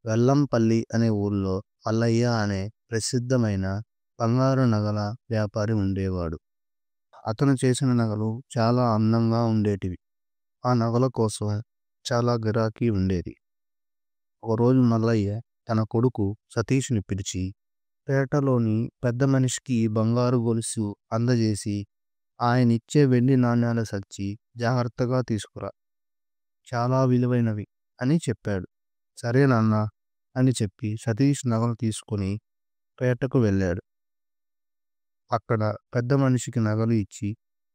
వెల్లంపల్లి అనే ఊర్లో మల్లయ్య అనే ప్రసిద్ధమైన బంగారు నగల వ్యాపారి ఉండేవాడు. అతను చేసిన నగలు చాలా అందంగా ఉండేటివి. ఆ నగల కోసం చాలా గిరాకీ ఉండేది. ఒకరోజు మల్లయ్య తన కొడుకు సతీష్‌ని పిలిచి, పేటలోని పెద్ద మనిషికి బంగారు గొలుసు అందజేసి, ఆయనిచ్చే వెండి నాణేల సంచి జాగ్రత్తగా తీసుకురా. చాలా విలువైనవి అని చెప్పాడు. సరే నాన్నా అని చెప్పి సతీష్ నగలు తీసుకొని పేటకు వెళ్ళాడు. అక్కడ పెద్ద మనిషికి నగలు ఇచ్చి,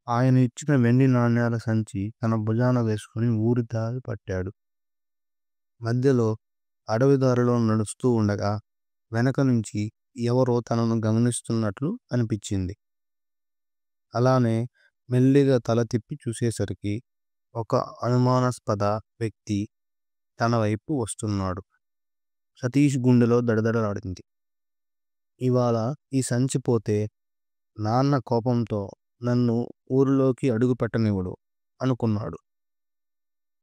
ఆయన ఇచ్చిన వెండి నాణేల సంచి తన భుజాన వేసుకుని ఊరి దారి పట్టాడు. మధ్యలో అడవి దారిలో నడుస్తూ ఉండగా వెనక నుంచి ఎవరో తనను గమనిస్తున్నట్లు అనిపించింది. అలానే మెల్లిగా తల తిప్పి చూసేసరికి ఒక అనుమానాస్పద వ్యక్తి తన వైపు వస్తున్నాడు. సతీష్ గుండెలో దడదడలాడింది. ఇవాళ ఈ సంచి పోతే నాన్న కోపంతో నన్ను ఊరిలోకి అడుగు పెట్టనివ్వడు అనుకున్నాడు.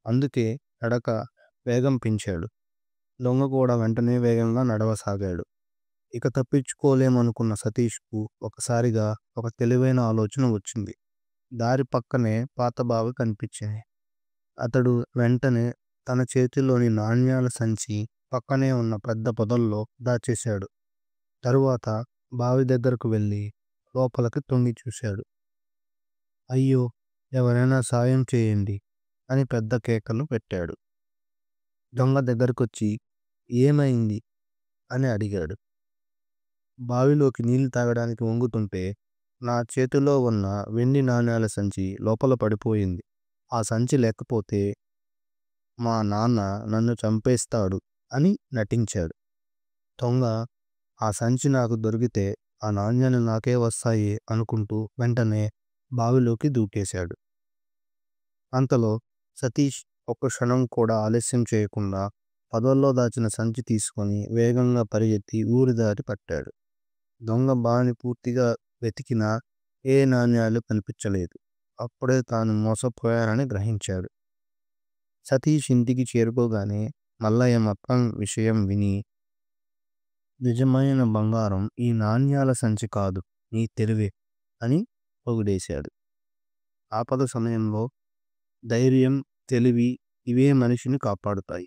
అందుకే నడక వేగం పెంచాడు. దొంగ కూడా వెంటనే వేగంగా నడవసాగాడు. ఇక తప్పించుకోలేమనుకున్న సతీష్కు ఒకసారిగా ఒక తెలివైన ఆలోచన వచ్చింది. దారి పక్కనే పాత బావి కనిపించింది. అతడు వెంటనే తన చేతిలోని నాణ్యాల సంచి పక్కనే ఉన్న పెద్ద పొదల్లో దాచేశాడు. తరువాత బావి దగ్గరకు వెళ్ళి లోపలికి తొంగి చూశాడు. అయ్యో, ఎవరైనా సాయం చేయండి అని పెద్ద కేకలు పెట్టాడు. దొంగ దగ్గరకొచ్చి ఏమైంది అని అడిగాడు. బావిలోకి నీళ్లు తాగడానికి వంగుతుంటే నా చేతిలో ఉన్న వెండి నాణేల సంచి లోపల పడిపోయింది. ఆ సంచి లేకపోతే మా నాన్న నన్ను చంపేస్తాడు అని నటించాడు. దొంగ ఆ సంచి నాకు దొరికితే ఆ నాణ్యాలు నాకే వస్తాయి అనుకుంటూ వెంటనే బావిలోకి దూకేశాడు. అంతలో సతీష్ ఒక్క క్షణం కూడా ఆలస్యం చేయకుండా పొదల్లో దాచిన సంచి తీసుకొని వేగంగా పరిగెత్తి ఊరి దారి పట్టాడు. దొంగ బావిని పూర్తిగా వెతికినా ఏ నాణ్యాలు కనిపించలేదు. అప్పుడే తాను మోసపోయానని గ్రహించాడు. సతీష్ ఇంటికి చేరుకోగానే మల్లయ్య మొత్తం విషయం విని, నిజమైన బంగారం ఈ నాణ్యాల సంచి కాదు, నీ తెలివే అని పొగిడేశాడు. ఆపద సమయంలో ధైర్యం, తెలివి ఇవే మనిషిని కాపాడుతాయి.